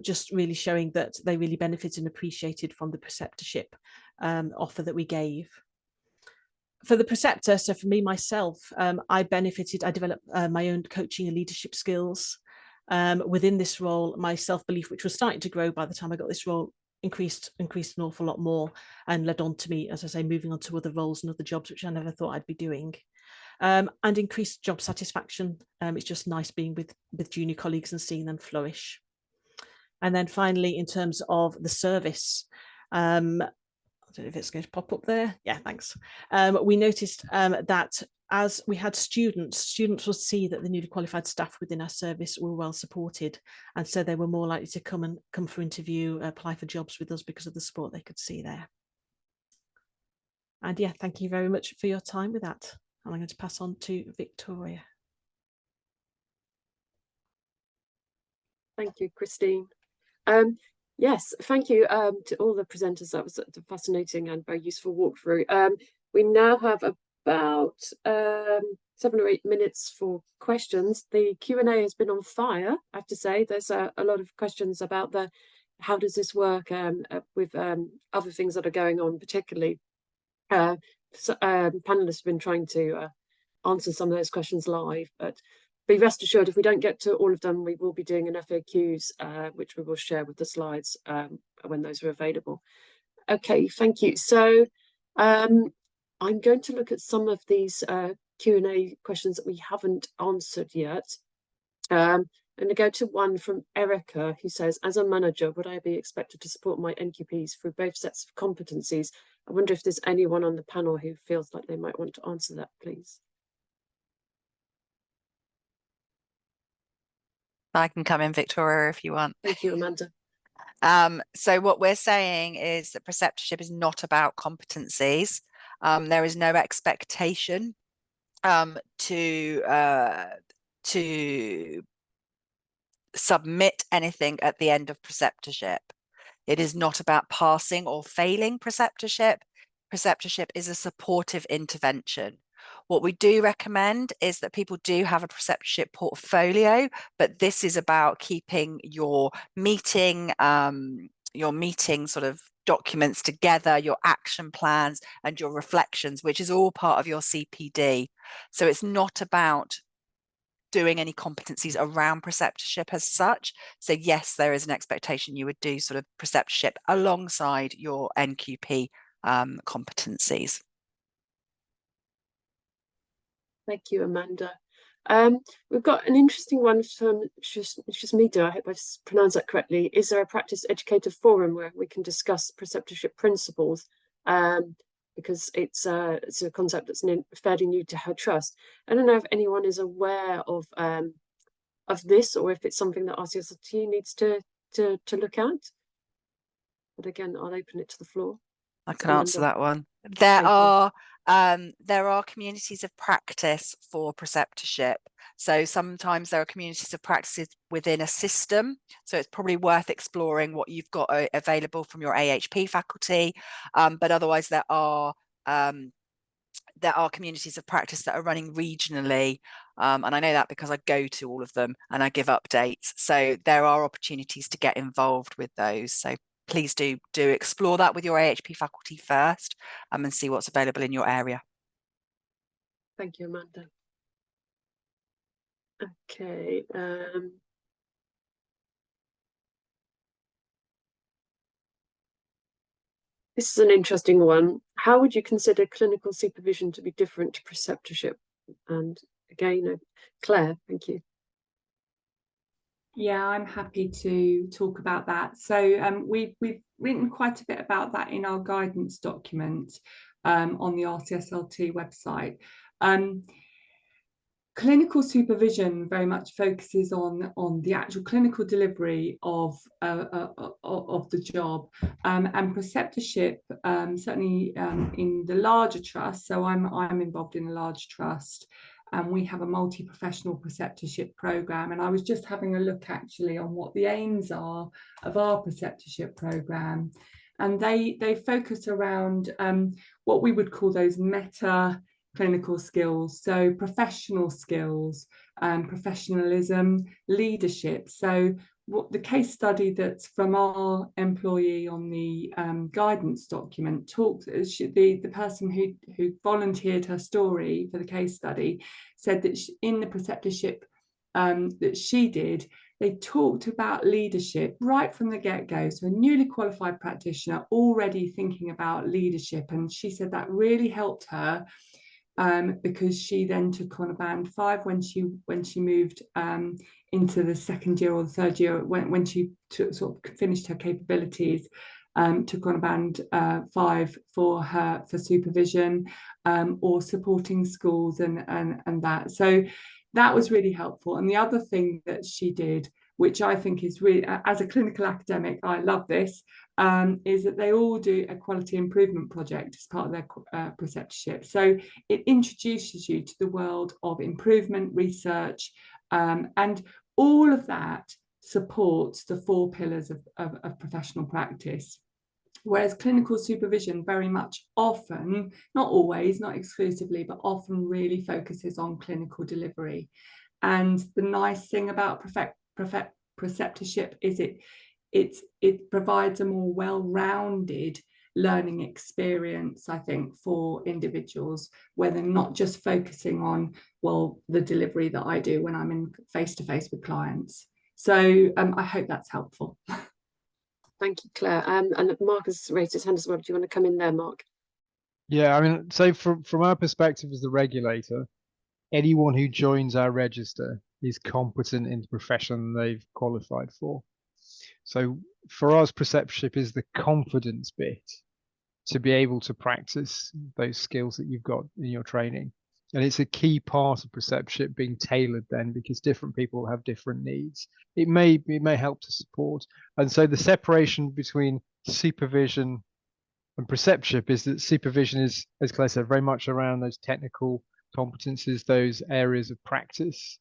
just really showing that they really benefited and appreciated from the preceptorship offer that we gave. For the preceptor, so for me, myself, I developed my own coaching and leadership skills. Within this role, my self-belief, which was starting to grow by the time I got this role, increased an awful lot more, and led on to me, as I say, moving on to other roles and other jobs which I never thought I'd be doing. And increased job satisfaction. It's just nice being with junior colleagues and seeing them flourish. And then finally, in terms of the service, I don't know if it's going to pop up there. Yeah, thanks. We noticed that as we had students would see that the newly qualified staff within our service were well supported, and so they were more likely to come for interview, apply for jobs with us because of the support they could see there. And yeah, thank you very much for your time with that. And I'm going to pass on to Victoria. Thank you, Christine. Yes, thank you to all the presenters. That was a fascinating and very useful walkthrough. We now have about 7 or 8 minutes for questions. The Q&A has been on fire, I have to say. There's a lot of questions about how does this work with other things that are going on, particularly. Panelists have been trying to answer some of those questions live, but be rest assured, if we don't get to all of them, we will be doing an FAQs, which we will share with the slides when those are available. Okay, thank you. So I'm going to look at some of these Q&A questions that we haven't answered yet. I'm going to go to one from Erica, who says, as a manager, would I be expected to support my NQPs through both sets of competencies? I wonder if there's anyone on the panel who feels like they might want to answer that, please. I can come in, Victoria, if you want. Thank you, Amanda. So what we're saying is that preceptorship is not about competencies. There is no expectation to submit anything at the end of preceptorship. It is not about passing or failing preceptorship. Preceptorship is a supportive intervention. What we do recommend is that people do have a preceptorship portfolio, but this is about keeping your meeting sort of documents together, your action plans and your reflections, which is all part of your CPD. So it's not about doing any competencies around preceptorship as such. So yes, there is an expectation you would do sort of preceptorship alongside your NQP competencies. Thank you, Amanda. We've got an interesting one from Shasmita. I hope I've pronounced that correctly. Is there a practice educator forum where we can discuss preceptorship principles? Because it's a concept that's fairly new to her trust. I don't know if anyone is aware of this, or if it's something that RCSLT needs to look at. But again, I'll open it to the floor. I can answer that one. There are communities of practice for preceptorship. So sometimes there are communities of practices within a system. So it's probably worth exploring what you've got available from your AHP faculty. But otherwise, there are communities of practice that are running regionally. And I know that because I go to all of them and I give updates. So there are opportunities to get involved with those. So please do explore that with your AHP faculty first and see what's available in your area. Thank you, Amanda. Okay. This is an interesting one. How would you consider clinical supervision to be different to preceptorship? And again, Claire, thank you. Yeah, I'm happy to talk about that. So we've written quite a bit about that in our guidance document on the RCSLT website. Clinical supervision very much focuses on the actual clinical delivery of the job, and preceptorship, certainly in the larger trust. So I'm involved in a large trust, and we have a multi-professional preceptorship program. And I was just having a look actually on what the aims are of our preceptorship program, and they focus around what we would call those meta clinical skills, so professional skills, professionalism, leadership. So what the case study that's from our employee on the guidance document talks, the person who volunteered her story for the case study said that in the preceptorship that she did, they talked about leadership right from the get-go. So a newly qualified practitioner already thinking about leadership. And she said that really helped her because she then took on a band 5 when she moved into the second year or the third year, when she sort of finished her capabilities. Took on a band 5 for supervision or supporting schools and that. So that was really helpful. And the other thing that she did, which I think is really, as a clinical academic, I love this, is that they all do a quality improvement project as part of their preceptorship. So it introduces you to the world of improvement, research, and all of that supports the 4 pillars of professional practice. Whereas clinical supervision very much often, not always, not exclusively, but often really focuses on clinical delivery. And the nice thing about preceptorship is it provides a more well-rounded learning experience, I think, for individuals, where they're not just focusing on, well, the delivery that I do when I'm in face-to-face with clients. So I hope that's helpful. Thank you, Claire. And Mark has raised his hand as well. Do you want to come in there, Mark? Yeah, I mean, so from our perspective as the regulator, anyone who joins our register is competent in the profession they've qualified for. So for us, preceptorship is the confidence bit to be able to practice those skills that you've got in your training. And it's a key part of preceptorship being tailored then, because different people have different needs. It may help to support. And so the separation between supervision and preceptorship is that supervision is, as Claire said, very much around those technical competencies, those areas of practice.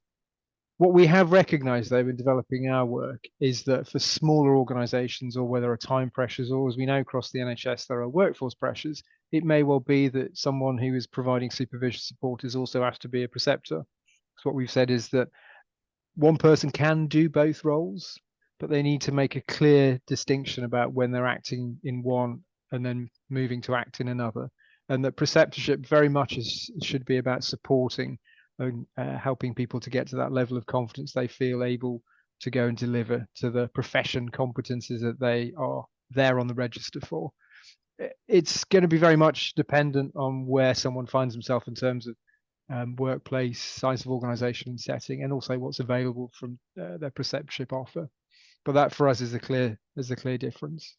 What we have recognized, though, in developing our work is that for smaller organizations, or where there are time pressures, or as we know across the NHS, there are workforce pressures, it may well be that someone who is providing supervision support is also asked to be a preceptor. So what we've said is that one person can do both roles, but they need to make a clear distinction about when they're acting in one and then moving to act in another. And that preceptorship very much should be about supporting and helping people to get to that level of confidence they feel able to go and deliver to the profession competencies that they are there on the register for. It's going to be very much dependent on where someone finds himself in terms of workplace, size of organisation and setting, and also what's available from their preceptorship offer. But that for us is a clear difference.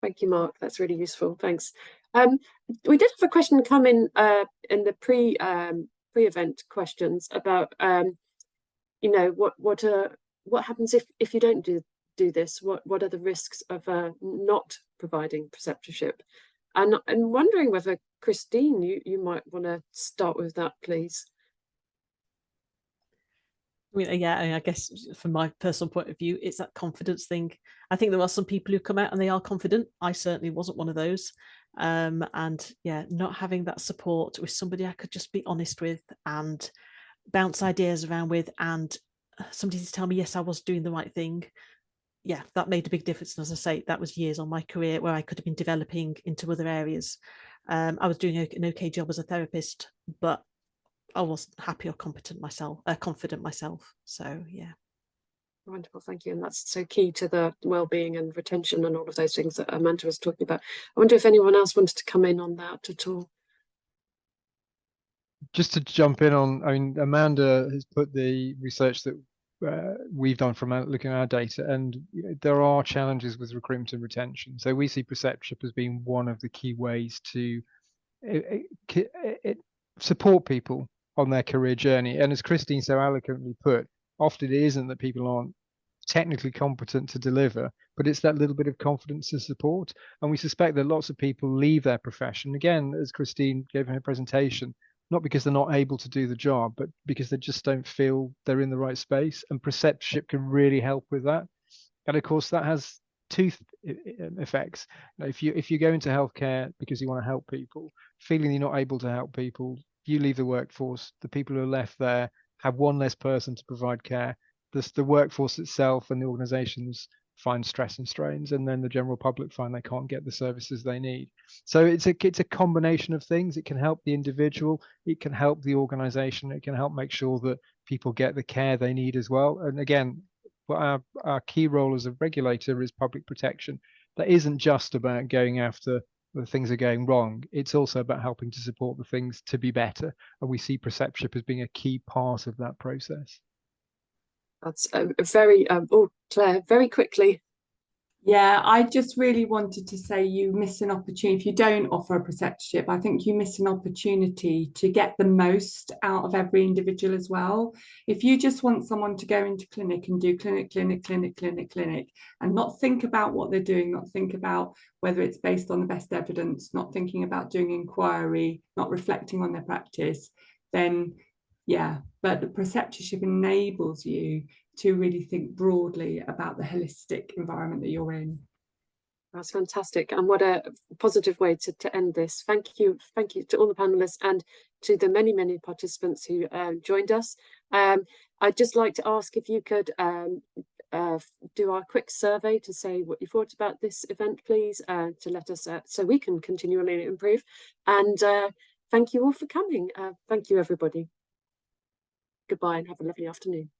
Thank you, Mark. That's really useful. Thanks. We did have a question come in the pre-event questions about you know, what happens if you don't do this? What are the risks of not providing preceptorship? And I'm wondering whether Christine, you might want to start with that, please. I mean, yeah, I guess from my personal point of view, it's that confidence thing. I think there are some people who come out and they are confident. I certainly wasn't one of those. And yeah, not having that support with somebody I could just be honest with and bounce ideas around with, and somebody to tell me, yes, I was doing the right thing. Yeah, that made a big difference. And as I say, that was years on my career where I could have been developing into other areas. I was doing an okay job as a therapist, but I wasn't happy or confident myself. So yeah. Wonderful, thank you. And that's so key to the well-being and retention and all of those things that Amanda was talking about. I wonder if anyone else wanted to come in on that at all. Just to jump in on, I mean, Amanda has put the research that we've done from looking at our data, and you know, there are challenges with recruitment and retention. So we see preceptorship as being one of the key ways to support people on their career journey. And as Christine so eloquently put, often it isn't that people aren't technically competent to deliver, but it's that little bit of confidence to support. And we suspect that lots of people leave their profession, again, as Christine gave in her presentation, not because they're not able to do the job, but because they just don't feel they're in the right space. And preceptorship can really help with that. And of course, that has two effects. If you go into healthcare because you want to help people, feeling you're not able to help people, you leave the workforce. The people who are left there have one less person to provide care. The workforce itself and the organisations find stress and strains, and then the general public find they can't get the services they need. So it's a combination of things. It can help the individual, it can help the organization, it can help make sure that people get the care they need as well. And again, our key role as a regulator is public protection. That isn't just about going after the things are going wrong. It's also about helping to support the things to be better. And we see Preceptorship as being a key part of that process. That's very, oh, Claire, very quickly. Yeah, I just really wanted to say you miss an opportunity. If you don't offer a preceptorship, I think you miss an opportunity to get the most out of every individual as well. If you just want someone to go into clinic and do clinic, and not think about what they're doing, not think about whether it's based on the best evidence, not thinking about doing inquiry, not reflecting on their practice, then yeah, but the preceptorship enables you to really think broadly about the holistic environment that you're in. That's fantastic, and what a positive way to end this. Thank you to all the panelists and to the many participants who joined us. I'd just like to ask if you could do our quick survey to say what you thought about this event, please, to let us so we can continually improve. And thank you all for coming. Thank you, everybody. Goodbye and have a lovely afternoon.